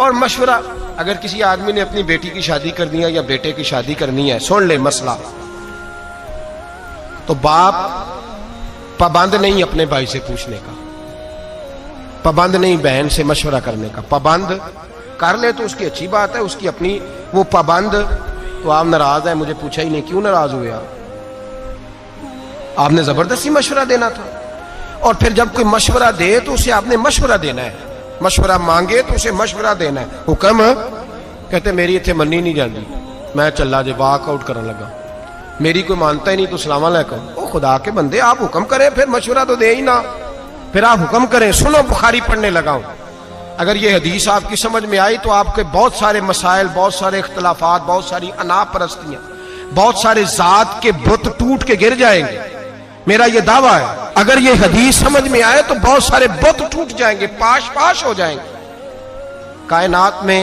اور مشورہ، اگر کسی آدمی نے اپنی بیٹی کی شادی کرنی ہے یا بیٹے کی شادی کرنی ہے، سن لے مسئلہ، تو باپ پابند نہیں اپنے بھائی سے پوچھنے کا، پابند نہیں بہن سے مشورہ کرنے کا، پابند کر لے تو اس کی اچھی بات ہے، اس کی اپنی، وہ پابند تو آپ ناراض ہیں، مجھے پوچھا ہی نہیں، کیوں ناراض ہوئے آپ نے زبردستی مشورہ دینا تھا. اور پھر جب کوئی مشورہ دے تو اسے آپ نے مشورہ دینا ہے، مشورہ مانگے تو اسے مشورہ دینا ہے. حکم کہتے میری اتنے منی نہیں جاندی، میں چلا جے واک آؤٹ کرنے لگا، میری کوئی مانتا ہی نہیں تو السلام علیکم. او خدا کے بندے، آپ حکم کریں پھر مشورہ تو دے ہی نہ، پھر آپ حکم کریں. سنو بخاری پڑھنے لگا ہوں، اگر یہ حدیث آپ کی سمجھ میں آئی تو آپ کے بہت سارے مسائل، بہت سارے اختلافات، بہت ساری انا پرستیاں، بہت سارے ذات کے بت ٹوٹ کے گر جائیں گے. میرا یہ دعویٰ ہے اگر یہ حدیث سمجھ میں آئے تو بہت سارے بت ٹوٹ جائیں گے، پاش پاش ہو جائیں گے. کائنات میں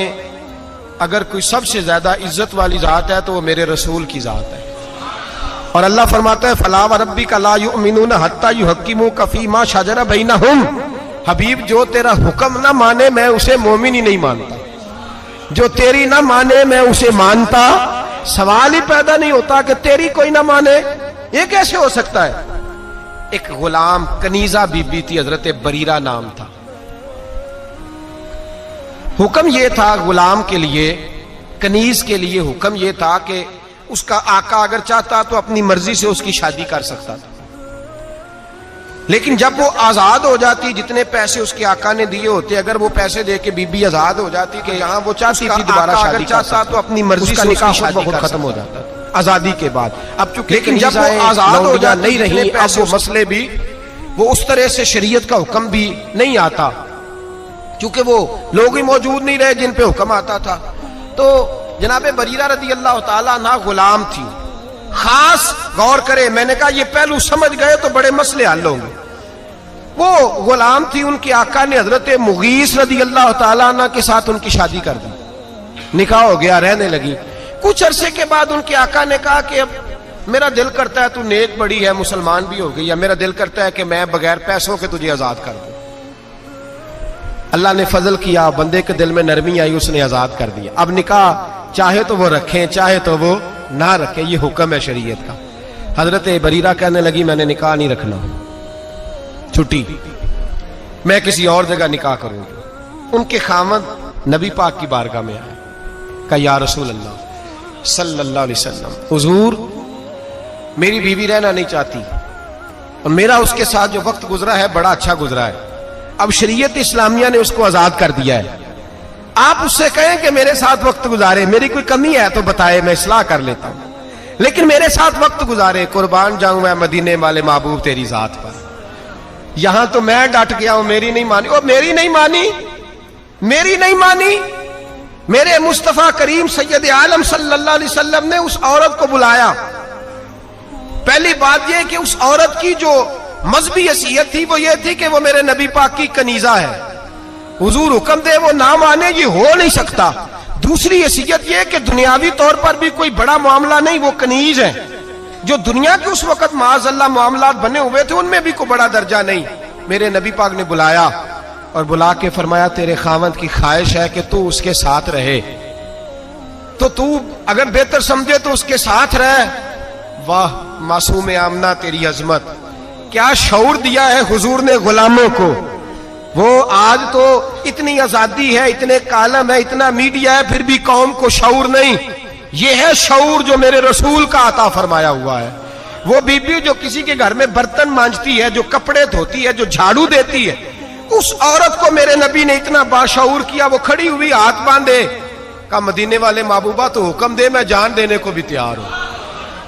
اگر کوئی سب سے زیادہ عزت والی ذات ہے تو وہ میرے رسول کی ذات ہے. اور اللہ فرماتا ہے فَلَا وَرَبِّكَ لَا يُؤْمِنُونَ حَتَّى يُحَكِّمُوكَ فِي مَا شَجَرَ بَيْنَهُمْ. حبیب جو تیرا حکم نہ مانے میں اسے مومن ہی نہیں مانتا، جو تیری نہ مانے میں اسے مانتا. سوال ہی پیدا نہیں ہوتا کہ تیری کوئی نہ مانے، یہ کیسے ہو سکتا ہے. ایک غلام کنیزہ بی بی تھی، حضرت بریرہ نام تھا. حکم یہ تھا غلام کے لیے، کنیز کے لیے حکم یہ تھا کہ اس کا آقا اگر چاہتا تو اپنی مرضی سے اس کی شادی کر سکتا تھا، لیکن جب وہ آزاد ہو جاتی، جتنے پیسے اس کے آقا نے دیے ہوتے، اگر وہ پیسے دے کے بی بی آزاد ہو جاتی کہ یہاں وہ چاہتی تھی دوبارہ شادی چاہتا تو اپنی مرضی سے اس کی شادی ختم ہو جاتا آزادی کے بعد. اب چونکہ لیکن جب وہ آزاد ہو جاتی نہیں رہی، اب وہ مسئلے بھی وہ اس طرح سے شریعت کا حکم بھی نہیں آتا، چونکہ وہ لوگ ہی موجود نہیں رہے جن پہ حکم آتا تھا. تو جناب بریرہ رضی اللہ تعالیٰ عنہ غلام تھی. خاص غور کرے، میں نے کہا یہ پہلو سمجھ گئے تو بڑے مسئلے حل ہوں گے. وہ غلام تھی، ان کے آقا نے حضرت مغیث رضی اللہ تعالیٰ عنہ کے ساتھ ان کی شادی کر دی، نکاح ہو گیا، رہنے لگی. کچھ عرصے کے بعد ان کے آقا نے کہا کہ اب میرا دل کرتا ہے تو نیک بڑی ہے، مسلمان بھی ہو گئی، یا میرا دل کرتا ہے کہ میں بغیر پیسوں کے تجھے آزاد کر دوں. اللہ نے فضل کیا، بندے کے دل میں نرمی آئی، اس نے آزاد کر دیا. اب نکاح چاہے تو وہ رکھیں چاہے تو وہ نہ رکھیں، یہ حکم ہے شریعت کا. حضرت بریرہ کہنے لگی میں نے نکاح نہیں رکھنا، چھٹی، میں کسی اور جگہ نکاح کروں گی. ان کے خاوند نبی پاک کی بارگاہ میں آئے، کہا یا رسول اللہ صلی اللہ علیہ وسلم، حضور میری بیوی رہنا نہیں چاہتی اور میرا اس کے ساتھ جو وقت گزرا ہے بڑا اچھا گزرا ہے، اب شریعت اسلامیہ نے اس کو آزاد کر دیا ہے، آپ اس سے کہیں کہ میرے ساتھ وقت گزارے، میری کوئی کمی ہے تو بتائے، میں اصلاح کر لیتا ہوں، لیکن میرے ساتھ وقت گزارے. قربان جاؤں میں مدینے والے محبوب تیری ذات پر. یہاں تو میں ڈٹ گیا ہوں، میری نہیں مانی. اور میری نہیں مانی، میری نہیں مانی. میرے مصطفیٰ کریم سید عالم صلی اللہ علیہ وسلم نے اس عورت کو بلایا. پہلی بات یہ کہ اس عورت کی جو مذہبی حیثیت تھی وہ یہ تھی کہ وہ میرے نبی پاک کی کنیزہ ہے، حضور حکم دے وہ نہ مانے، یہ ہو نہیں سکتا. دوسری حیثیت یہ کہ دنیاوی طور پر بھی کوئی بڑا معاملہ نہیں، وہ کنیز ہے. جو دنیا کے اس وقت معاذ اللہ معاملات بنے ہوئے تھے ان میں بھی کوئی بڑا درجہ نہیں. میرے نبی پاک نے بلایا اور بلا کے فرمایا تیرے خاوند کی خواہش ہے کہ تو اس کے ساتھ رہے، تو تو اگر بہتر سمجھے تو اس کے ساتھ رہ. واہ معصوم آمنہ تیری عظمت، کیا شعور دیا ہے حضور نے غلاموں کو. وہ آج تو اتنی آزادی ہے، اتنے کالم ہے، اتنا میڈیا ہے، پھر بھی قوم کو شعور نہیں. یہ ہے شعور جو میرے رسول کا عطا فرمایا ہوا ہے. وہ بی بی جو کسی کے گھر میں برتن مانجتی ہے، جو کپڑے دھوتی ہے، جو جھاڑو دیتی ہے، اس عورت کو میرے نبی نے اتنا باشعور کیا، وہ کھڑی ہوئی ہاتھ باندھے، کہا مدینے والے محبوبہ تو حکم دے، میں جان دینے کو بھی تیار ہوں.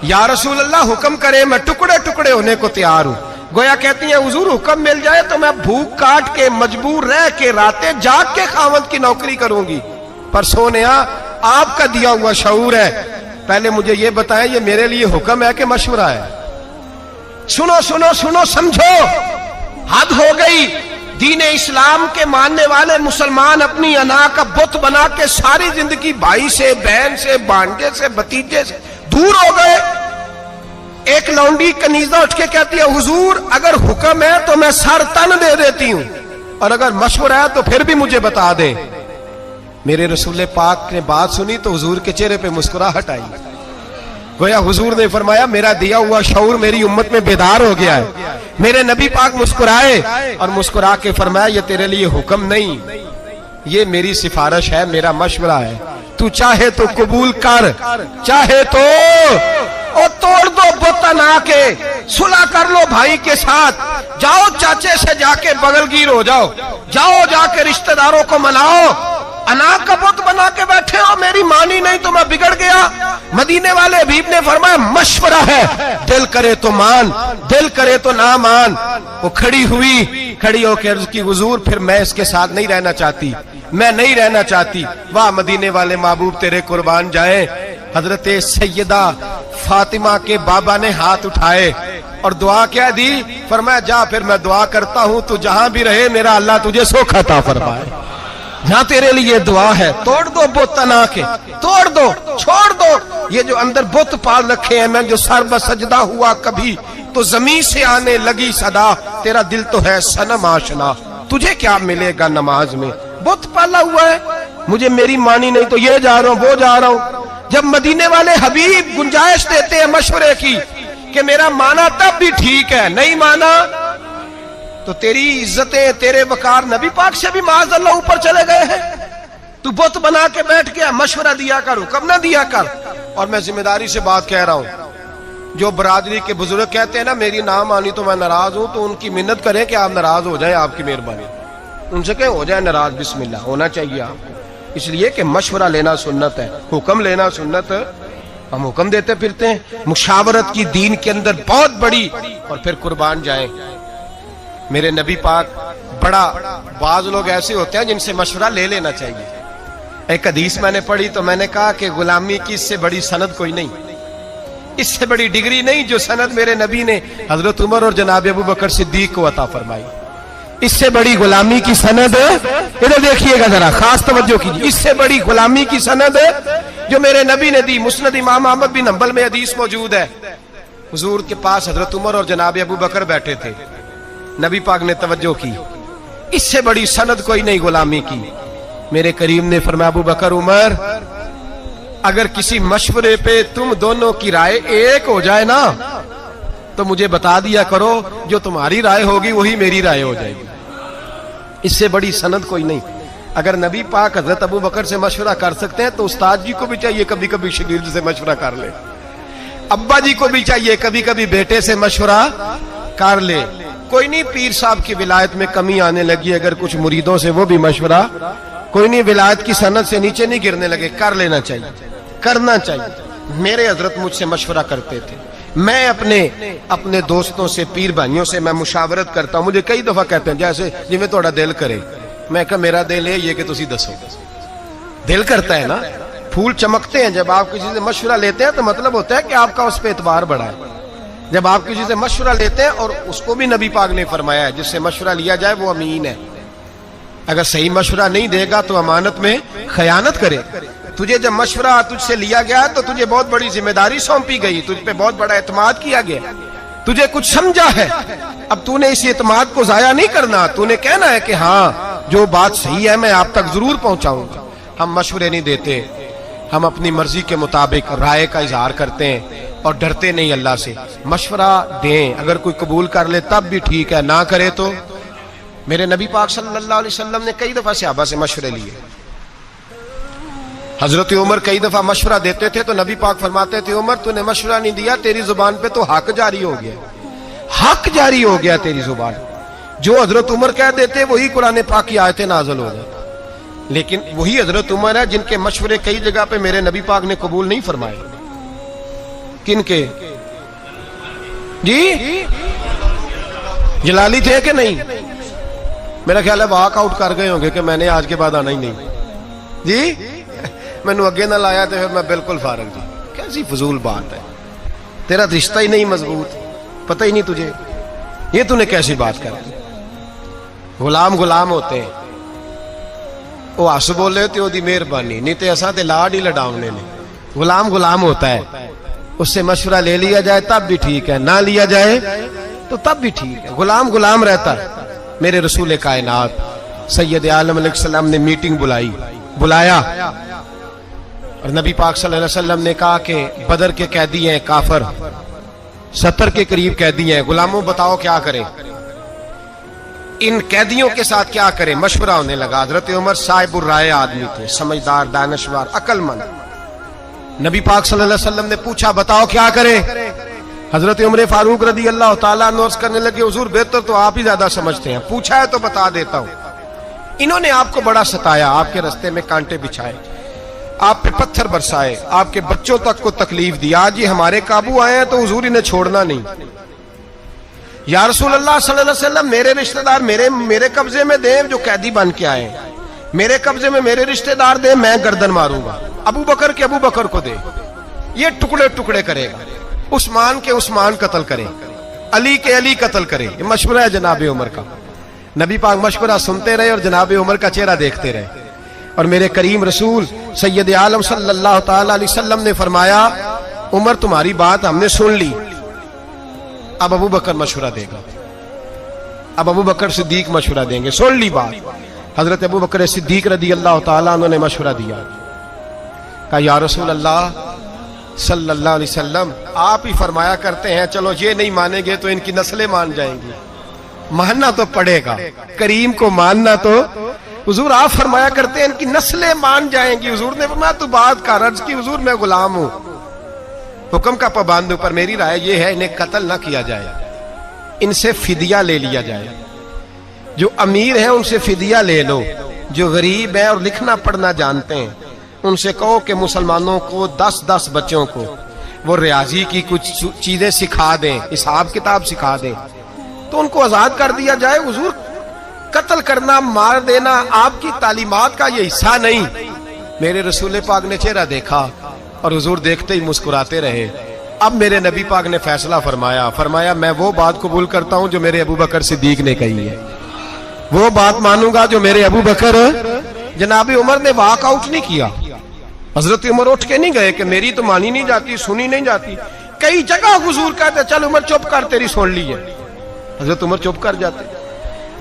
یا رسول اللہ حکم کرے، میں ٹکڑے ٹکڑے ہونے کو تیار ہوں. گویا کہتی ہیں حضور حکم مل جائے تو میں بھوک کاٹ کے مجبور رہ کے راتیں جاگ کے خاوند کی نوکری کروں گی. پر سونیا آپ کا دیا ہوا شعور ہے، پہلے مجھے یہ بتائیں یہ میرے لیے حکم ہے کہ مشورہ ہے؟ سنو سنو سنو، سمجھو، حد ہو گئی. دین اسلام کے ماننے والے مسلمان اپنی انا کا بت بنا کے ساری زندگی بھائی سے، بہن سے، بانڈے سے، بھتیجے سے دور ہو گئے. ایک لونڈی کنیزہ اٹھ کے کہتی ہے حضور اگر حکم ہے تو میں سر تن دے دیتی ہوں، اور اگر مشورہ ہے تو پھر بھی مجھے بتا دیں. میرے رسول پاک نے بات سنی تو حضور کے چہرے پہ مسکراہٹ آئی. گویا حضور نے فرمایا میرا دیا ہوا شعور میری امت میں بیدار ہو گیا ہے. میرے نبی پاک مسکرائے اور مسکرا کے فرمایا یہ تیرے لیے حکم نہیں، یہ میری سفارش ہے، میرا مشورہ ہے. تو چاہے تو قبول کر، چاہے تو توڑ دو بت انا کے، صلح کر لو بھائی کے ساتھ، جاؤ چاچے سے جا کے بغل گیر ہو جاؤ، جاؤ جا کے رشتہ داروں کو مناؤ. انا کا بت بنا کے بیٹھے ہو، میری مانی نہیں تو میں بگڑ گیا. مدینے والے حبیب نے فرمایا مشورہ ہے، دل کرے تو مان، دل کرے تو نہ مان. وہ کھڑی ہوئی، کھڑی ہو کے عرض کی حضور پھر میں اس کے ساتھ نہیں رہنا چاہتی، میں نہیں رہنا چاہتی. واہ مدینے والے محبوب تیرے قربان جائیں. حضرت سیدہ فاطمہ کے بابا نے ہاتھ اٹھائے اور دعا کیا دی؟ فرمایا جا پھر میں دعا کرتا ہوں تو جہاں بھی رہے میرا اللہ تجھے سکھ عطا فرمائے. جہاں تیرے لیے دعا ہے. توڑ دو بت انا کے، توڑ دو، چھوڑ دو. یہ جو اندر بت پال رکھے ہیں میں جو سر بسجدہ ہوا کبھی تو زمین سے آنے لگی صدا، تیرا دل تو ہے صنم آشنا، تجھے کیا ملے گا نماز میں؟ بت پالا ہوا ہے، مجھے میری مانی نہیں تو یہ جا رہا ہوں وہ جا رہا ہوں. جب مدینے والے حبیب گنجائش دیتے ہیں مشورے کی کہ میرا مانا تب بھی ٹھیک ہے، نہیں مانا تو تیری عزتیں تیرے وقار نبی پاک سے بھی معاذ اللہ اوپر چلے گئے ہیں. تو بت بنا کے بیٹھ گیا، مشورہ دیا کر، حکم نہ دیا کر. اور میں ذمہ داری سے بات کہہ رہا ہوں، جو برادری کے بزرگ کہتے ہیں نا میری نہ مانی تو میں ناراض ہوں، تو ان کی منت کریں کہ آپ ناراض ہو جائیں، آپ کی مہربانی. ان سے کہیں ہو جائے ناراض، بسم اللہ ہونا چاہیے آپ کو. اس لیے کہ مشورہ لینا سنت ہے، حکم لینا سنت. ہم حکم دیتے پھرتے ہیں. مشاورت کی دین کے اندر بہت بڑی. اور پھر قربان جائیں میرے نبی پاک بڑا، بعض لوگ ایسے ہوتے ہیں جن سے مشورہ لے لینا چاہیے. ایک حدیث میں نے پڑھی تو میں نے کہا کہ غلامی کی اس سے بڑی سند کوئی نہیں، اس سے بڑی ڈگری نہیں جو سند میرے نبی نے حضرت عمر اور جناب ابو بکر صدیق کو عطا فرمائی. اس سے بڑی غلامی کی سند، ادھر دیکھیے گا ذرا خاص توجہ کیجیے، اس سے بڑی غلامی کی سند جو میرے نبی نے دی. مسند امام احمد بن حنبل میں حدیث موجود ہے. حضور کے پاس حضرت عمر اور جناب ابو بکر بیٹھے تھے. نبی پاک نے توجہ کی، اس سے بڑی سند کوئی نہیں غلامی کی. میرے کریم نے فرمایا ابو بکر عمر اگر کسی مشورے پہ تم دونوں کی رائے ایک ہو جائے نا تو مجھے بتا دیا کرو، جو تمہاری رائے ہوگی وہی میری رائے ہو جائے گی. اس سے بڑی سند کوئی نہیں. اگر نبی پاک حضرت ابو بکر سے مشورہ کر سکتے ہیں تو استاد جی کو بھی چاہیے کبھی کبھی شاگرد سے مشورہ کر لے، ابا جی کو بھی چاہیے کبھی کبھی بیٹے سے مشورہ کر لے. کوئی نہیں پیر صاحب کی ولایت میں کمی آنے لگی، اگر کچھ مریدوں سے وہ بھی مشورہ، کوئی نہیں ولایت کی سند سے نیچے نہیں گرنے لگے، کر لینا چاہیے، کرنا چاہیے. میرے حضرت مجھ سے مشورہ کرتے تھے. میں اپنے دوستوں سے پیر بھائیوں سے میں مشاورت کرتا ہوں. مجھے کئی دفعہ کہتے ہیں جیسے جی میں تھوڑا دل کرے. میں کہا میرا دل ہے یہ کہ تسی دسو. دل کرتا ہے نا، پھول چمکتے ہیں. جب آپ کسی سے مشورہ لیتے ہیں تو مطلب ہوتا ہے کہ آپ کا اس پہ اعتبار بڑھا ہے. جب آپ کسی سے مشورہ لیتے ہیں، اور اس کو بھی نبی پاک نے فرمایا ہے جس سے مشورہ لیا جائے وہ امین ہے. اگر صحیح مشورہ نہیں دے گا تو امانت میں خیانت کرے. تجھے جب مشورہ تجھ سے لیا گیا تو تجھے بہت بڑی ذمہ داری سونپی گئی، تجھ پہ بہت بڑا اعتماد کیا گیا، تجھے کچھ سمجھا ہے. اب تو نے اس اعتماد کو ضائع نہیں کرنا. تو نے کہنا ہے کہ ہاں جو بات صحیح ہے میں آپ تک ضرور پہنچاؤں گا. ہم مشورے نہیں دیتے، ہم اپنی مرضی کے مطابق رائے کا اظہار کرتے ہیں اور ڈرتے نہیں اللہ سے. مشورہ دیں، اگر کوئی قبول کر لے تب بھی ٹھیک ہے، نہ کرے تو. میرے نبی پاک صلی اللہ علیہ وسلم نے کئی دفعہ صحابہ سے مشورے لیے. حضرت عمر کئی دفعہ مشورہ دیتے تھے تو نبی پاک فرماتے تھے عمر تو نے مشورہ نہیں دیا، تیری زبان پہ تو حق جاری ہو گیا، حق جاری ہو گیا تیری زبان. جو حضرت عمر کہہ دیتے وہی قرآن پاک کی آیتیں نازل ہو جاتی. لیکن وہی حضرت عمر ہے جن کے مشورے کئی جگہ پہ میرے نبی پاک نے قبول نہیں فرمائے. کن کے؟ جی جلالی تھے کہ نہیں؟ میرا خیال ہے واک آؤٹ کر گئے ہوں گے کہ میں نے آج کے بعد آنا ہی نہیں. جی میں نے اگے نہ لایا تو پھر میں بالکل فارغ. جی کیسی فضول بات ہے، تیرا رشتہ ہی نہیں مضبوط، پتہ ہی نہیں تجھے، یہ تو نے کیسی بات کر دی. غلام ہوتے ہیں، وہ ہس بولے تو دی مہربانی نہیں تے اساں تے لاڈ ہی لڈاونے نے. غلام ہوتا ہے، اس سے مشورہ لے لیا جائے تب بھی ٹھیک ہے، نہ لیا جائے تو تب بھی ٹھیک ہے. غلام رہتا ہے. میرے رسول کائنات سید عالم علیہ السلام نے میٹنگ بلائی بلایا اور نبی پاک صلی اللہ علیہ وسلم نے کہا کہ بدر کے قیدی ہیں کافر، 70 کے قریب قیدی ہیں، غلاموں بتاؤ کیا کریں، ان قیدیوں کے ساتھ کیا کریں؟ مشورہ ہونے لگا۔ حضرت عمر صاحب الرائے آدمی تھے، سمجھدار، دانشور، عقل مند۔ نبی پاک صلی اللہ علیہ وسلم نے پوچھا بتاؤ کیا کریں؟ حضرت عمر فاروق رضی اللہ تعالیٰ عنہ عرض کرنے لگے حضور بہتر تو آپ ہی زیادہ سمجھتے ہیں، پوچھا ہے تو بتا دیتا ہوں۔ انہوں نے آپ کو بڑا ستایا، آپ کے رستے میں کانٹے بچھائے، آپ پہ پتھر برسائے، آپ کے بچوں تک کو تکلیف دی، آج یہ ہمارے قابو آئے ہیں تو حضور انہیں چھوڑنا نہیں۔ یا رسول اللہ صلی اللہ علیہ وسلم میرے رشتہ دار میرے قبضے میں دیں جو قیدی بن کے آئے ہیں، میرے قبضے میں میرے رشتہ دار دیں، میں گردن ماروں گا۔ ابو بکر کے ابو بکر کو دے، یہ ٹکڑے ٹکڑے کرے گا، عثمان کے عثمان قتل کرے، علی کے علی قتل کرے۔ یہ مشورہ ہے جناب عمر کا۔ نبی پاک مشورہ سنتے رہے اور جناب عمر کا چہرہ دیکھتے رہے، اور میرے کریم رسول سید عالم صلی اللہ تعالی علیہ وسلم نے فرمایا عمر تمہاری بات ہم نے سن لی، اب ابو بکر مشورہ دے گا، اب ابو بکر صدیق مشورہ دیں گے، سن لی بات۔ حضرت ابو بکر صدیق رضی اللہ تعالیٰ عنہ نے مشورہ دیا، کہا یا رسول اللہ صلی اللہ علیہ وسلم آپ ہی فرمایا کرتے ہیں چلو یہ نہیں مانیں گے تو ان کی نسلیں مان جائیں گی، ماننا تو پڑے گا، کریم کو ماننا تو حضور آپ فرمایا کرتے ہیں ان کی نسلیں مان جائیں گی۔ حضور نے فرمایا تو بات کا عرض کی حضور میں غلام ہوں، حکم کا پابند ہوں، پر میری رائے یہ ہے انہیں قتل نہ کیا جائے، ان سے فدیہ لے لیا جائے، جو امیر ہیں ان سے فدیہ لے لو، جو غریب ہیں اور لکھنا پڑھنا جانتے ہیں ان سے کہو کہ مسلمانوں کو 10 بچوں کو وہ ریاضی کی کچھ چیزیں سکھا دیں، حساب کتاب سکھا دیں، تو ان کو آزاد کر دیا جائے۔ حضور قتل کرنا، مار دینا آپ کی تعلیمات کا یہ حصہ نہیں۔ میرے رسول پاک نے چہرہ دیکھا اور حضور دیکھتے ہی مسکراتے رہے۔ اب میرے نبی پاک نے فیصلہ فرمایا میں وہ بات قبول کرتا ہوں جو میرے ابو بکر صدیق نے کہی ہے، وہ بات مانوں گا جو میرے ابو بکر۔ جناب عمر نے واک آؤٹ نہیں کیا، حضرت عمر اٹھ کے نہیں گئے کہ میری تو مانی نہیں جاتی، سنی نہیں جاتی۔ کئی جگہ حضور کہتے چل عمر چپ کر، تیری سن لی ہے، حضرت عمر چپ کر جاتے۔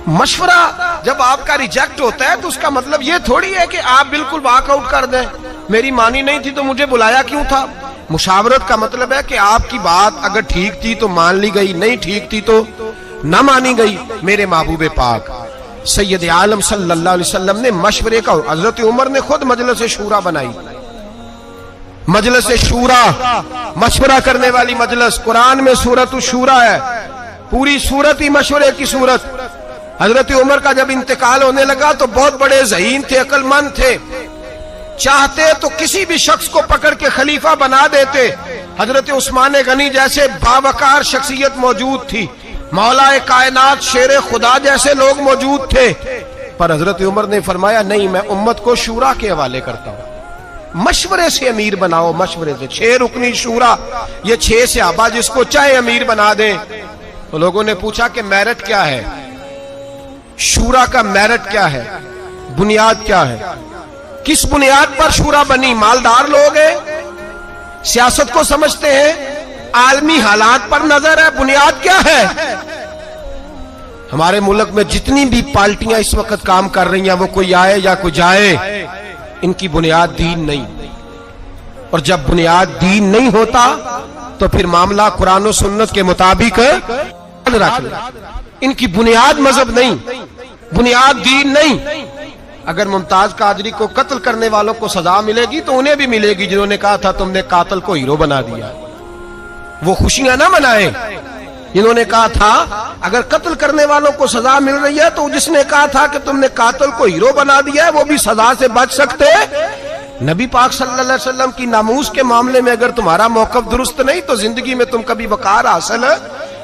مشورہ جب آپ کا ریجیکٹ ہوتا ہے تو اس کا مطلب یہ تھوڑی ہے کہ آپ بالکل واک آؤٹ کر دیں، میری مانی نہیں تھی تو مجھے بلایا کیوں تھا۔ مشاورت کا مطلب ہے کہ آپ کی بات اگر ٹھیک تھی تو مان لی گئی، نہیں ٹھیک تھی تو نہ مانی گئی۔ میرے محبوب پاک سید عالم صلی اللہ علیہ وسلم نے مشورے کا، حضرت عمر نے خود مجلس شورا بنائی، مجلس شورا، مشورہ کرنے والی مجلس۔ قرآن میں سورۃ الشورا ہے، پوری سورت ہی مشورے کی سورت۔ حضرت عمر کا جب انتقال ہونے لگا تو بہت بڑے ذہین تھے، عقل مند تھے، چاہتے تو کسی بھی شخص کو پکڑ کے خلیفہ بنا دیتے۔ حضرت عثمان غنی جیسے باوقار شخصیت موجود تھی، مولا کائنات شیر خدا جیسے لوگ موجود تھے، پر حضرت عمر نے فرمایا نہیں، میں امت کو شورا کے حوالے کرتا ہوں، مشورے سے امیر بناؤ، مشورے سے۔ 6 رکنی شورا، یہ 6 صحابہ جس کو چاہے امیر بنا دیں۔ تو لوگوں نے پوچھا کہ میرٹ کیا ہے، شورا کا میرٹ کیا ہے، بنیاد کیا ہے، کس بنیاد پر شورا بنی؟ مالدار لوگ ہیں، سیاست کو سمجھتے ہیں، عالمی حالات پر نظر ہے، بنیاد کیا ہے؟ ہمارے ملک میں جتنی بھی پارٹیاں اس وقت کام کر رہی ہیں، وہ کوئی آئے یا کوئی جائے، ان کی بنیاد دین نہیں، اور جب بنیاد دین نہیں ہوتا تو پھر معاملہ قرآن و سنت کے مطابق رکھ لیں۔ ان کی بنیاد مذہب نہیں، بنیاد دین نہیں۔ اگر ممتاز قادری کو قتل کرنے والوں کو سزا ملے گی تو انہیں بھی ملے گی جنہوں نے کہا تھا تم نے قاتل کو ہیرو بنا دیا، وہ خوشیاں نہ منائیں۔ جنہوں نے کہا تھا اگر قتل کرنے والوں کو سزا مل رہی ہے تو جس نے کہا تھا کہ تم نے قاتل کو ہیرو بنا دیا ہے وہ بھی سزا سے بچ سکتے۔ نبی پاک صلی اللہ علیہ وسلم کی ناموس کے معاملے میں اگر تمہارا موقف درست نہیں تو زندگی میں تم کبھی وقار حاصل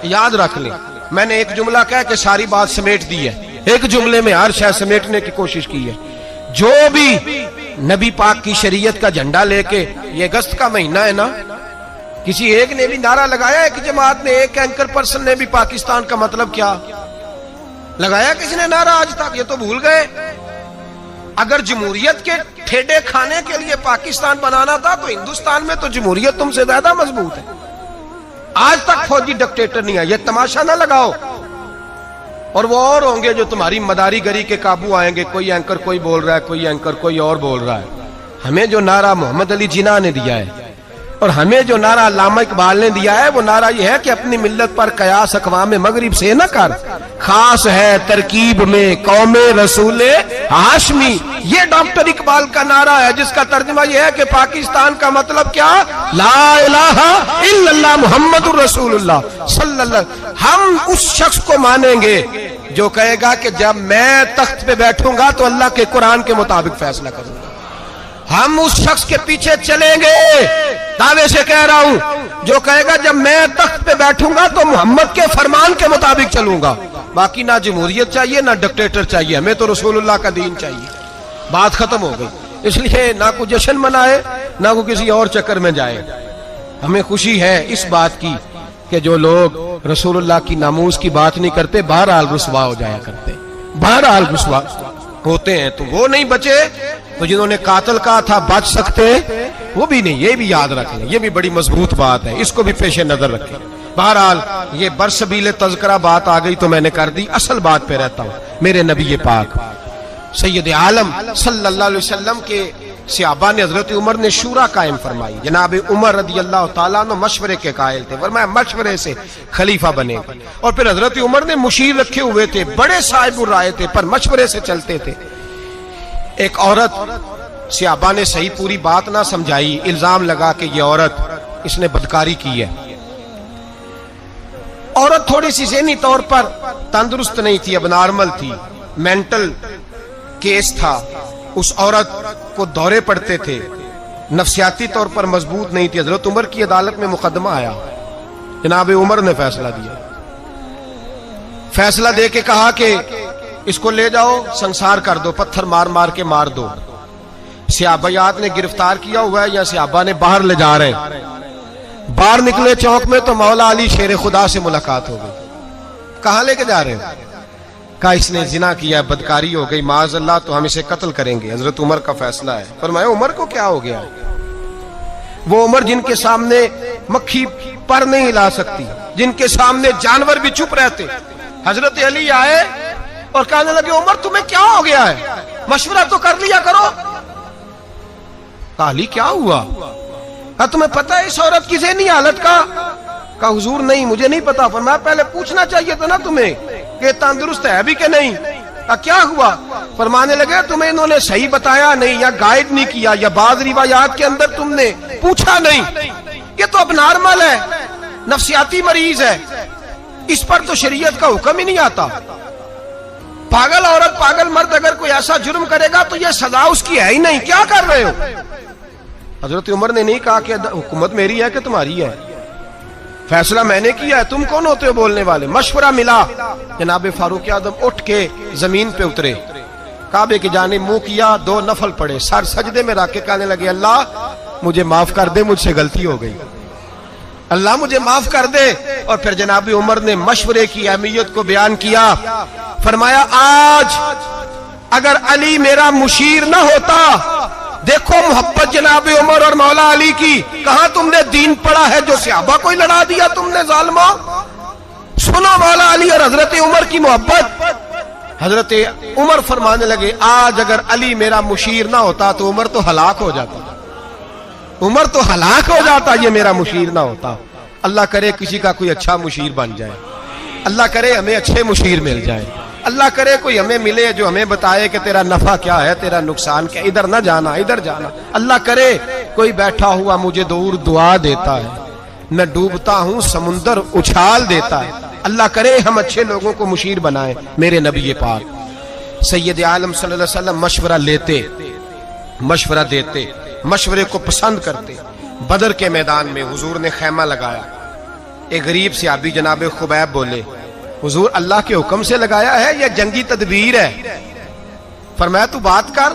یاد رکھ لیں۔ میں نے ایک جملہ کہا کہ ساری بات سمیٹ دی ہے، ایک جملے میں ہر شے سمیٹنے کی کوشش کی ہے۔ جو بھی نبی پاک کی شریعت کا جھنڈا لے کے، یہ اگست کا مہینہ ہے نا، کسی ایک نے بھی نعرہ لگایا، ایک جماعت نے، ایک اینکر پرسن نے بھی پاکستان کا مطلب کیا لگایا؟ کسی نے نعرہ آج تک؟ یہ تو بھول گئے۔ اگر جمہوریت کے ٹھیڈے کھانے کے لیے پاکستان بنانا تھا تو ہندوستان میں تو جمہوریت تم سے زیادہ مضبوط ہے، آج تک فوجی ڈکٹیٹر نہیں ہے۔ یہ تماشا نہ لگاؤ، اور وہ اور ہوں گے جو تمہاری مداری گری کے قابو آئیں گے. کوئی اینکر کوئی بول رہا ہے, کوئی اینکر کوئی اور بول رہا ہے. ہمیں جو نعرہ محمد علی جناح نے دیا ہے اور ہمیں جو نعرہ علامہ اقبال نے دیا ہے وہ نعرہ یہ ہے کہ اپنی ملت پر قیاس اقوام مغرب سے نہ کر, خاص ہے ترکیب میں قوم رسول ہاشمی. یہ ڈاکٹر اقبال کا نعرہ ہے جس کا ترجمہ یہ ہے کہ پاکستان کا مطلب کیا, لا الہ الا اللہ محمد الرسول اللہ صلی اللہ. ہم اس شخص کو مانیں گے جو کہے گا کہ جب میں تخت پہ بیٹھوں گا تو اللہ کے قرآن کے مطابق فیصلہ کروں گا. ہم اس شخص کے پیچھے چلیں گے, دعوے سے کہہ رہا ہوں, جو کہے گا جب میں تخت پہ بیٹھوں گا تو محمد کے فرمان کے مطابق چلوں گا. باقی نہ جمہوریت چاہیے نہ ڈکٹیٹر چاہیے, ہمیں تو رسول اللہ کا دین چاہیے. بات ختم ہو گئی. اس لیے نہ کوئی جشن منائے نہ کوئی کسی اور چکر میں جائے. ہمیں خوشی ہے اس بات کی کہ جو لوگ رسول اللہ کی ناموس کی بات نہیں کرتے بہرحال رسوا ہو جایا کرتے, بہرحال رسوا ہوتے ہیں. تو وہ نہیں بچے تو جنہوں نے قاتل کہا تھا بچ سکتے وہ بھی نہیں. یہ بھی یاد رکھ لیں, یہ بھی بڑی مضبوط بات ہے, اس کو بھی پیش نظر رکھیں. بہرحال یہ برسبیل تذکرہ بات آ گئی تو میں نے کر دی. اصل بات پہ رہتا ہوں. میرے نبی پاک سید عالم صلی اللہ علیہ وسلم کے صحابہ نے حضرت عمر نے شورا قائم فرمائی. جناب عمر رضی اللہ تعالیٰ عنہ مشورے کے قائل تھے, فرمایا مشورے سے خلیفہ بنے گا. اور پھر حضرت عمر نے مشیر رکھے ہوئے تھے, بڑے صاحب الرائے تھے, پر مشورے سے چلتے تھے. ایک عورت صحابہ نے صحیح پوری بات نہ سمجھائی, الزام لگا کہ یہ عورت اس نے بدکاری کی ہے. عورت تھوڑی سی ذہنی طور پر تندرست نہیں تھی, اب نارمل تھی, مینٹل کیس تھا. اس عورت کو دورے پڑتے تھے, نفسیاتی طور پر مضبوط نہیں تھی. حضرت عمر کی عدالت میں مقدمہ آیا, جناب عمر نے فیصلہ دیا. فیصلہ دے کے کہا کہ اس کو لے جاؤ سنسار کر دو, پتھر مار مار کے مار دو. صحابیات نے گرفتار کیا ہوا ہے یا صحابہ نے باہر لے جا رہے ہیں. باہر نکلے چوک میں تو مولا علی شیر خدا سے ملاقات ہو گئی. کہاں لے کے جا رہے ہیں؟ کہا اس نے زنا کیا ہے, بدکاری ہو گئی, معاذ اللہ, تو ہم اسے قتل کریں گے. حضرت عمر کا فیصلہ ہے. فرمایا عمر کو کیا ہو گیا؟ وہ عمر جن کے سامنے مکھی پر نہیں ہلا سکتی, جن کے سامنے جانور بھی چپ رہتے. حضرت علی آئے اور کہنے لگے عمر تمہیں کیا ہو گیا ہے, مشورہ تو کر لیا کرو. کہا علی کیا ہوا؟ کہا تمہیں پتہ ہے اس عورت کی ذہنی حالت کا؟ کہا حضور نہیں مجھے نہیں پتا. فرمایا پہلے پوچھنا چاہیے تھا نا تمہیں کہ تندرست ہے بھی کہ نہیں. کہا کیا ہوا؟ فرمانے لگے تمہیں انہوں نے صحیح بتایا نہیں, یا گائیڈ نہیں کیا, یا بعض روایات کے اندر تم نے پوچھا نہیں. یہ تو اب نارمل ہے, نفسیاتی مریض ہے, اس پر تو شریعت کا حکم ہی نہیں آتا. پاگل عورت پاگل مرد اگر کوئی ایسا جرم کرے گا تو یہ سزا اس کی ہے ہی نہیں, کیا کر رہے ہو؟ حضرت عمر نے نہیں کہا کہ حکومت میری ہے کہ تمہاری ہے, فیصلہ میں نے کیا ہے, تم کون ہوتے ہو بولنے والے؟ مشورہ ملا. جناب فاروق اعظم اٹھ کے زمین پہ اترے, کعبے کی جانب منہ کیا, 2 نفل پڑے, سر سجدے میں رکھ کے کہنے لگے اللہ مجھے معاف کر دے, مجھ سے غلطی ہو گئی, اللہ مجھے معاف کر دے. اور پھر جناب عمر نے مشورے کی اہمیت کو بیان کیا. فرمایا آج اگر علی میرا مشیر نہ ہوتا, دیکھو محبت جناب عمر اور مولا علی کی, کہاں تم نے دین پڑھا ہے جو صحابہ کو ہی لڑا دیا تم نے ظالموں. سنو مولا علی اور حضرت عمر کی محبت. حضرت عمر فرمانے لگے آج اگر علی میرا مشیر نہ ہوتا تو عمر تو ہلاک ہو جاتا, عمر تو ہلاک ہو جاتا, یہ میرا مشیر نہ ہوتا. اللہ کرے کسی کا کوئی اچھا مشیر بن جائے, اللہ کرے ہمیں اچھے مشیر مل جائے, اللہ کرے کوئی ہمیں ملے جو ہمیں بتائے کہ تیرا نفع کیا ہے, تیرا نقصان کیا, ادھر نہ جانا ادھر جانا. اللہ کرے کوئی بیٹھا ہوا مجھے دور دعا دیتا ہے, میں ڈوبتا ہوں سمندر اچھال دیتا ہے. اللہ کرے ہم اچھے لوگوں کو مشیر بنائیں. میرے نبی پاک سید عالم صلی اللہ علیہ وسلم مشورہ لیتے, مشورہ دیتے, مشورے کو پسند کرتے. بدر کے میدان میں حضور نے خیمہ لگایا. ایک غریب صحابی جناب خبیب بولے حضور اللہ کے حکم سے لگایا ہے یا جنگی تدبیر ہے؟ فرمایا تو بات کر.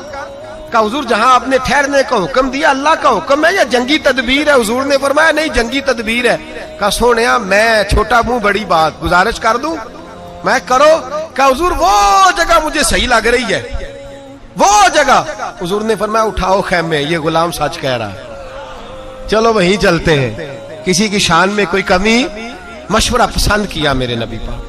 کہا حضور جہاں آپ نے ٹھہرنے کا حکم دیا اللہ کا حکم ہے یا جنگی تدبیر ہے؟ حضور نے فرمایا نہیں جنگی تدبیر ہے. کہا سونیا میں چھوٹا منہ بڑی بات, گزارش کر دوں میں کرو. کہا حضور وہ جگہ مجھے صحیح لگ رہی ہے, وہ جگہ. حضور نے فرمایا اٹھاؤ خیمے, یہ غلام سچ کہہ رہا ہے, چلو وہیں چلتے ہیں, کسی کی شان میں کوئی کمی. مشورہ پسند کیا میرے نبی پاک.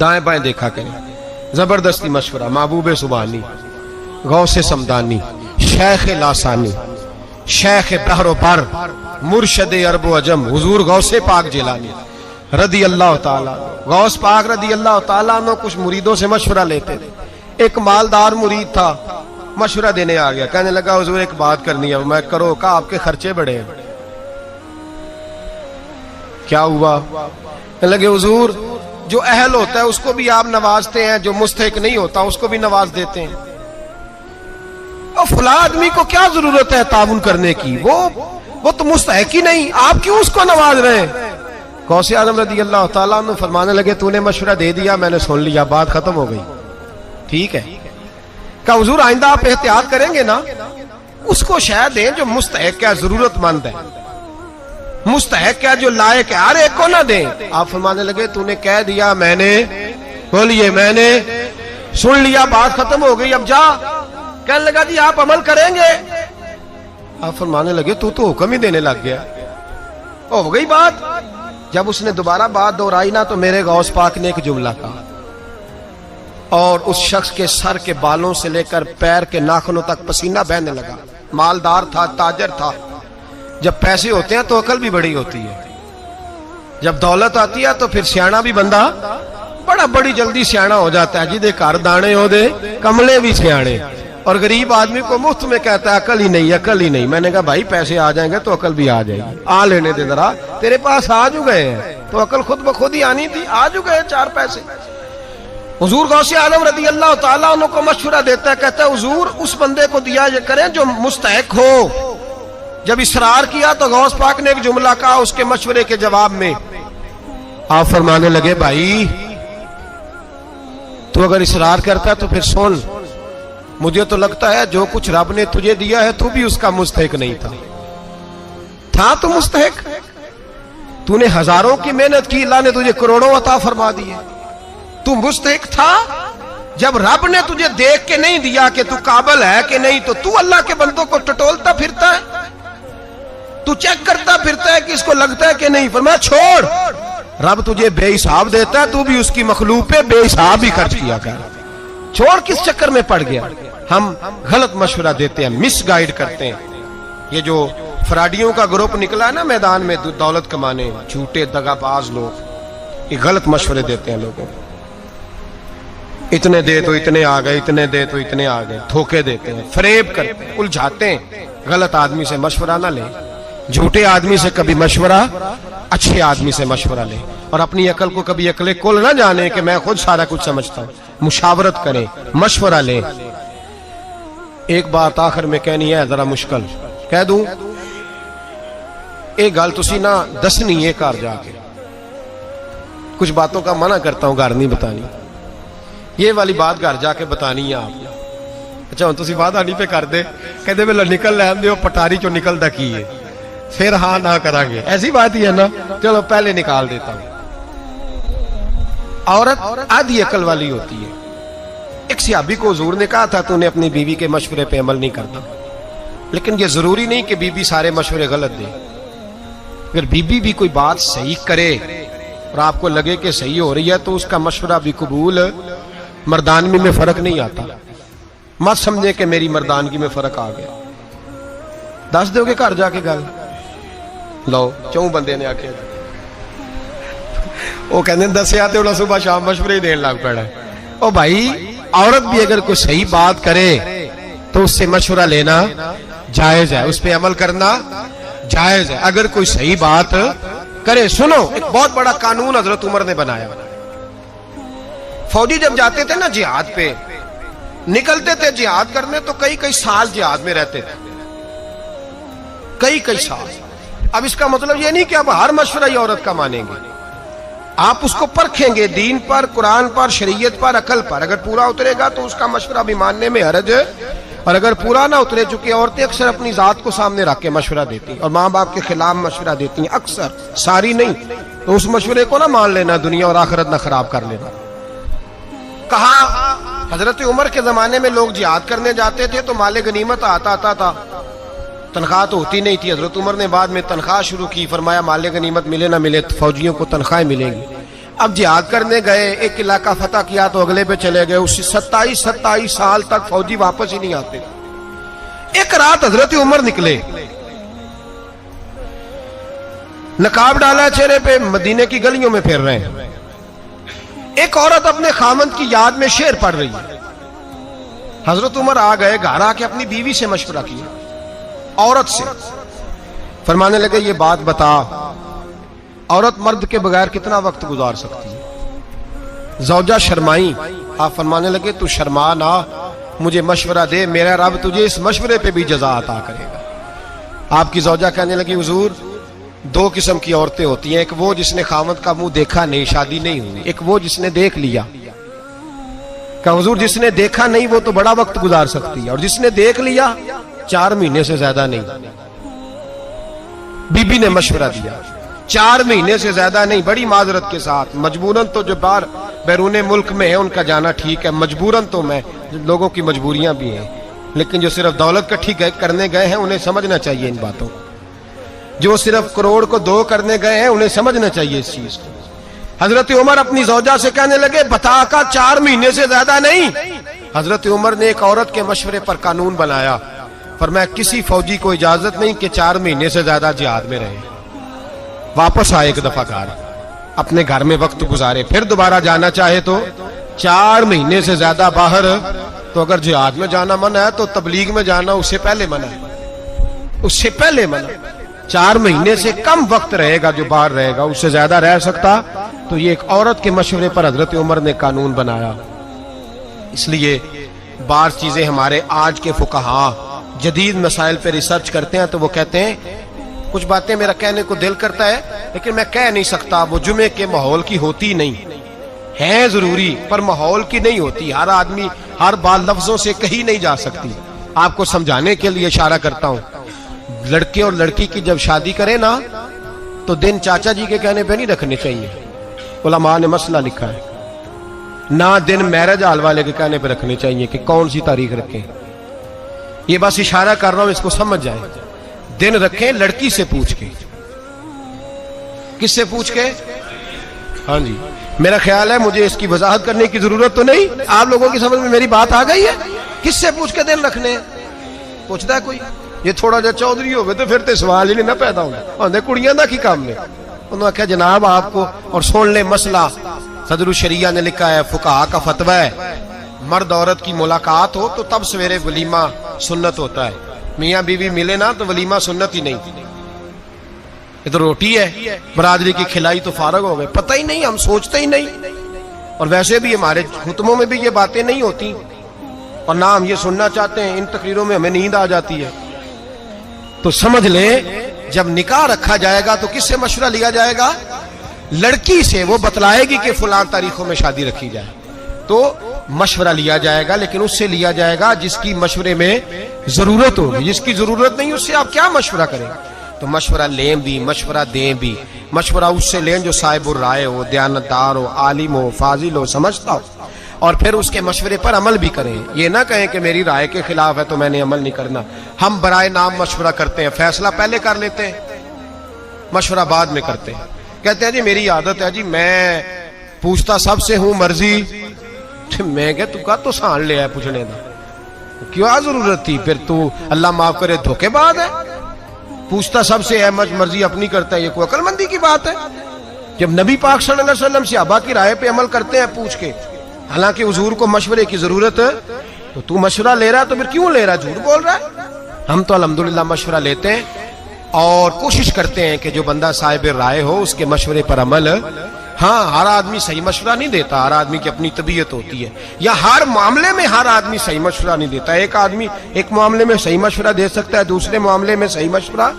دائیں بائیں دیکھا کریں، زبردستی مشورہ، محبوب سبحانی، غوث سمدانی، شیخ لاسانی، شیخ بحر و بر، مرشد عرب و عجم، حضور غوث پاک جیلانی رضی اللہ تعالیٰ، غوث پاک رضی اللہ تعالیٰ عنہ کچھ مریدوں سے مشورہ لیتے تھے۔ ایک مالدار مرید تھا، مشورہ دینے آ گیا، کہنے لگا حضور ایک بات کرنی ہے۔ میں کرو، کہا آپ کے خرچے بڑے ہیں۔ کیا ہوا؟ کہنے لگے حضور جو اہل ہوتا ہے اس کو بھی آپ نوازتے ہیں، جو مستحق نہیں ہوتا اس کو بھی نواز دیتے ہیں، اور فلاں آدمی کو کیا ضرورت ہے تعاون کرنے کی، وہ تو مستحق ہی نہیں، آپ کیوں اس کو نواز رہے ہیں؟ غوث اعظم رضی اللہ تعالیٰ عنہ فرمانے لگے تو نے مشورہ دے دیا، میں نے سن لیا، بات ختم ہو گئی، ٹھیک ہے۔ کہا حضور آئندہ آپ احتیاط کریں گے نا، اس کو شاید دیں جو مستحق ہے، ضرورت مند ہے، مستحق ہے، جو لائق ہے، ہر ایک کو نہ دیں۔ آپ فرمانے لگے تو نے کہہ دیا، میں نے بولیے میں نے سن لیا، بات ختم ہو گئی، اب جا۔ کہنے لگا جی آپ عمل کریں گے؟ آپ فرمانے لگے تو حکم ہی دینے لگ گیا، ہو گئی بات۔ جب اس نے دوبارہ بات دہرائی نا تو میرے غوث پاک نے ایک جملہ کہا، اور اس شخص کے سر کے بالوں سے لے کر پیر کے ناخنوں تک پسینہ بہنے لگا۔ مالدار تھا، تاجر تھا، جب پیسے ہوتے ہیں تو عقل بھی بڑی ہوتی ہے، جب دولت آتی ہے تو پھر سیانا بھی بندہ بڑی جلدی سیانا ہو جاتا ہے۔ جی دے گھر دانے ہو دے کملے بھی سیانے، اور غریب آدمی کو مفت میں کہتا ہے عقل ہی نہیں، عقل ہی نہیں۔ میں نے کہا بھائی پیسے آ جائیں گے تو عقل بھی آ جائے گی، آ لینے دے ذرا، تیرے پاس آ جو گئے ہیں تو عقل خود بخود ہی آنی تھی، آ جو گئے چار پیسے۔ حضور غوث اعظم رضی اللہ تعالیٰ عنہ کو مشورہ دیتا ہے، کہتا ہے حضور اس بندے کو دیا یہ کریں جو مستحق ہو۔ جب اصرار کیا تو غوث پاک نے ایک جملہ کہا اس کے مشورے کے جواب میں، آپ فرمانے لگے بھائی تو اگر اصرار کرتا ہے تو پھر سن، مجھے تو لگتا ہے جو کچھ رب نے تجھے دیا ہے تو بھی اس کا مستحق نہیں تھا تو مستحق، تو نے ہزاروں کی محنت کی، اللہ نے تجھے کروڑوں عطا فرما دیے، تو مستحق تھا۔ جب رب نے تجھے دیکھ کے نہیں دیا کہ تو قابل ہے کہ نہیں، تو اللہ کے بندوں کو ٹٹولتا پھرتا ہے، تو چیک کرتا پھرتا ہے کہ اس کو لگتا ہے کہ نہیں۔ فرمایا چھوڑ، رب تجھے بے حساب دیتا ہے، تو بھی اس کی مخلوق پہ بے حساب ہی خرچ کیا کر، چھوڑ کس چکر میں پڑ گیا۔ ہم غلط مشورہ دیتے ہیں، مس گائیڈ کرتے ہیں۔ یہ جو فراڈیوں کا گروپ نکلا ہے نا میدان میں دولت کمانے، جھوٹے دغا باز لوگ، یہ غلط مشورے دیتے ہیں لوگوں کو، اتنے دے تو اتنے آ گئے، اتنے دے تو اتنے آ گئے، دھوکے دیتے ہیں، فریب کرتے ہیں، الجھاتے ہیں۔ غلط آدمی سے مشورہ نہ لیں، جھوٹے آدمی سے کبھی مشورہ، اچھے آدمی سے مشورہ لیں، اور اپنی عقل کو کبھی عقل کل نہ جانے کہ میں خود سارا کچھ سمجھتا ہوں، مشاورت کریں، مشورہ لیں۔ ایک بات آخر میں کہنی ہے، ذرا مشکل کہہ دوں، ایک گل تسی نہ دسنی ہے گھر جا کے، کچھ باتوں کا منع کرتا ہوں، گھر نہیں بتانی، یہ والی بات گھر جا کے بتانی ہے آپ۔ اچھا تسی وعدہ نہیں پہ کر دے، کہتے پہلے نکل لین دے، پٹاری چو نکلدا کی ہے، پھر ہاں نہ کریں گے، ایسی بات ہی ہے نا، چلو پہلے نکال دیتا ہوں۔ عورت آدھی عقل والی ہوتی ہے۔ ایک صحابی کو حضور نے کہا تھا تو نے اپنی بیوی کے مشورے پہ عمل نہیں کرتا، لیکن یہ ضروری نہیں کہ بیوی سارے مشورے غلط دے۔ اگر بیوی بھی کوئی بات صحیح کرے اور آپ کو لگے کہ صحیح ہو رہی ہے تو اس کا مشورہ بھی قبول، مردانگی میں فرق نہیں آتا، مت سمجھے کہ میری مردانگی میں فرق آ گیا، دس دو گے گھر جا کے گل، لو چوں بندے نے آکھیا وہ کہنے دسیا تے انہاں صبح شام مشورے ہی دین لگ پڑا۔ او بھائی عورت بھی اگر کوئی صحیح بات کرے تو اس سے مشورہ لینا جائز ہے، اس پہ عمل کرنا جائز ہے۔ اگر کوئی صحیح بات کرے، سنو ایک بہت بڑا قانون حضرت عمر نے بنایا، فوجی جب جاتے تھے نا جہاد پہ، نکلتے تھے جہاد کرنے تو کئی سال جہاد میں رہتے تھے، کئی سال۔ اب اس کا مطلب یہ نہیں کہ اب ہر مشورہ یہ عورت کا مانیں گے، آپ اس کو پرکھیں گے دین پر، قرآن پر، شریعت پر، عقل پر، اگر پورا اترے گا تو اس کا مشورہ بھی ماننے میں حرج ہے، اور اگر پورا نہ اترے، چونکہ عورتیں اکثر اپنی ذات کو سامنے رکھ کے مشورہ دیتی ہیں اور ماں باپ کے خلاف مشورہ دیتی ہیں، اکثر، ساری نہیں، تو اس مشورے کو نہ مان لینا، دنیا اور آخرت نہ خراب کر لینا۔ کہا حضرت عمر کے زمانے میں لوگ جہاد کرنے جاتے تھے تو مال غنیمت آتا تھا، تنخواہ تو ہوتی نہیں تھی. حضرت عمر نے بعد میں تنخواہ شروع کی. فرمایا مال غنیمت ملے نہ ملے فوجیوں کو تنخواہیں ملیں گی. اب جہاد کرنے گئے, ایک علاقہ فتح کیا تو اگلے پہ چلے گئے. اس 27 سال تک فوجی واپس ہی نہیں آتے. ایک رات حضرت عمر نکلے, نقاب ڈالا چہرے پہ, مدینے کی گلیوں میں پھر رہے ہیں. ایک عورت اپنے خامند کی یاد میں شعر پڑھ رہی ہے. حضرت عمر آ گئے, گھر آ کے اپنی بیوی سے مشورہ کیا, عورت سے. فرمانے لگے یہ بات بتا, عورت مرد کے بغیر کتنا وقت گزار سکتی ہے؟ زوجہ شرمائی. آپ فرمانے لگے تو شرما نہ, مجھے مشورہ دے, میرا رب تجھے اس مشورے پہ بھی جزا عطا کرے گا. آپ کی زوجہ کہنے لگی حضور دو قسم کی عورتیں ہوتی ہیں, ایک وہ جس نے خامد کا منہ دیکھا نہیں, شادی نہیں ہوئی, ایک وہ جس نے دیکھ لیا. کہ حضور جس نے دیکھا نہیں وہ تو بڑا وقت گزار سکتی ہے, اور جس نے دیکھ لیا 4 مہینے سے زیادہ نہیں. بی بی نے مشورہ دیا 4 مہینے سے زیادہ نہیں. بڑی معذرت کے ساتھ, مجبوراً تو جو باہر بیرون ملک میں ہے ان کا جانا ٹھیک ہے, مجبوراً تو میں, لوگوں کی مجبوریاں بھی ہیں, لیکن جو صرف دولت کٹھی کرنے گئے ہیں انہیں سمجھنا چاہیے ان باتوں کو. جو صرف کروڑ کو 2 کرنے گئے ہیں انہیں سمجھنا چاہیے اس چیز کو. حضرت عمر اپنی زوجہ سے کہنے لگے بتا کا 4 مہینے سے زیادہ نہیں. حضرت عمر نے ایک عورت کے مشورے پر قانون بنایا. فرمایا کسی فوجی کو اجازت نہیں کہ 4 مہینے سے زیادہ جہاد میں رہے. واپس آئے ایک دفعہ گھر, اپنے گھر میں وقت گزارے, پھر دوبارہ جانا چاہے تو 4 مہینے سے زیادہ باہر. تو اگر جہاد میں جانا منع ہے تو تبلیغ میں جانا اس سے پہلے منع ہے, اس سے پہلے منع. 4 مہینے سے کم وقت رہے گا جو باہر رہے گا, اس سے زیادہ رہ سکتا. تو یہ ایک عورت کے مشورے پر حضرت عمر نے قانون بنایا. اس لیے بعض چیزیں ہمارے آج کے فقہا جدید مسائل پہ ریسرچ کرتے ہیں تو وہ کہتے ہیں کچھ باتیں میرا کہنے کو دل کرتا ہے لیکن میں کہہ نہیں سکتا, وہ جمعے کے ماحول کی ہوتی نہیں ہے, ضروری پر ماحول کی نہیں ہوتی. ہر آدمی ہر بات لفظوں سے کہی نہیں جا سکتی. آپ کو سمجھانے کے لیے اشارہ کرتا ہوں, لڑکے اور لڑکی کی جب شادی کرے نا تو دن چاچا جی کے کہنے پہ نہیں رکھنے چاہیے. علماء نے مسئلہ لکھا ہے, نہ دن میرج ہال والے کے کہنے پہ رکھنے چاہیے کہ کون سی تاریخ رکھیں. یہ بس اشارہ کر رہا ہوں, اس کو سمجھ جائیں. دن رکھیں لڑکی سے پوچھ کے. کس سے پوچھ کے؟ ہاں جی, میرا خیال ہے مجھے اس کی وضاحت کرنے کی ضرورت تو نہیں, آپ لوگوں کی سمجھ میں میری بات آ گئی ہے. کس سے پوچھ کے دن رکھنے؟ پوچھتا ہے کوئی؟ یہ تھوڑا جا چودھری ہوئے تو پھر تے سوال ہی نہیں نہ پیدا ہونا. کڑیاں دا کی کام نے. انہوں نے کہا جناب آپ کو, اور سن لیں مسئلہ صدر الشریعہ نے لکھا ہے, فقہا کا فتویٰ ہے, مرد عورت کی ملاقات ہو تو تب سویرے ولیمہ سنت ہوتا ہے. میاں بیوی ملے نا تو ولیمہ سنت ہی نہیں. یہ تو روٹی ہے برادری کی کھلائی تو فارغ ہو گئے. پتہ ہی نہیں, ہم سوچتے ہی نہیں, اور ویسے بھی ہمارے خطبوں میں بھی یہ باتیں نہیں ہوتی, اور نہ ہم یہ سننا چاہتے ہیں. ان تقریروں میں ہمیں نیند آ جاتی ہے. تو سمجھ لیں جب نکاح رکھا جائے گا تو کس سے مشورہ لیا جائے گا؟ لڑکی سے. وہ بتلائے گی کہ فلاں تاریخوں میں شادی رکھی جائے تو مشورہ لیا جائے گا, لیکن اس سے لیا جائے گا جس کی مشورے میں ضرورت ہوگی. جس کی ضرورت نہیں اس سے آپ کیا مشورہ کریں؟ تو مشورہ لیں بھی, مشورہ دیں بھی. مشورہ اس سے لیں جو صاحب الرائے ہو, دیانتدار ہو, عالم ہو, فاضل ہو, سمجھتا ہو, اور پھر اس کے مشورے پر عمل بھی کریں. یہ نہ کہیں کہ میری رائے کے خلاف ہے تو میں نے عمل نہیں کرنا. ہم برائے نام مشورہ کرتے ہیں, فیصلہ پہلے کر لیتے ہیں, مشورہ بعد میں کرتے ہیں. کہتے ہیں جی میری عادت ہے جی میں پوچھتا سب سے ہوں مرضی. میں کہ تو کا تو سان لیا ہے پوچھنے دا, کیا ضرورت تھی؟ پھر تو اللہ معاف کرے دھوکے بعد ہے. پوچھتا سب سے ہے, مرضی اپنی کرتا ہے, یہ کوئی عقل مندی کی بات ہے؟ جب نبی پاک صلی اللہ علیہ وسلم صحابہ کی رائے پہ عمل کرتے ہیں پوچھ کے, حالانکہ حضور کو مشورے کی ضرورت ہے, تو مشورہ لے رہا ہے تو پھر کیوں لے رہا ہے؟ جھوٹ بول رہا ہے. ہم تو الحمدللہ مشورہ لیتے ہیں اور کوشش کرتے ہیں کہ جو بندہ صاحب رائے ہو اس کے مشورے پر عمل. ہاں ہر آدمی صحیح مشورہ نہیں دیتا, ہر آدمی کی اپنی طبیعت ہوتی ہے, یا ہر معاملے میں ہر آدمی صحیح مشورہ نہیں دیتا. ایک آدمی ایک معاملے میں صحیح مشورہ دے سکتا ہے, دوسرے معاملے میں صحیح مشورہ,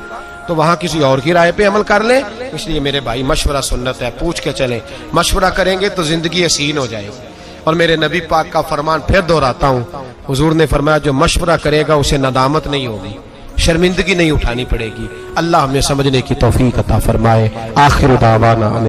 تو وہاں کسی اور کی رائے پہ عمل کر لیں. اس لیے میرے بھائی مشورہ سنت ہے, پوچھ کے چلیں. مشورہ کریں گے تو زندگی حسین ہو جائے گی. اور میرے نبی پاک کا فرمان پھر دہراتا ہوں, حضور نے فرمایا جو مشورہ کرے گا اسے ندامت نہیں ہوگی, شرمندگی نہیں اٹھانی پڑے گی. اللہ ہمیں سمجھنے کی توفیق عطا فرمائے. آخر دعوانا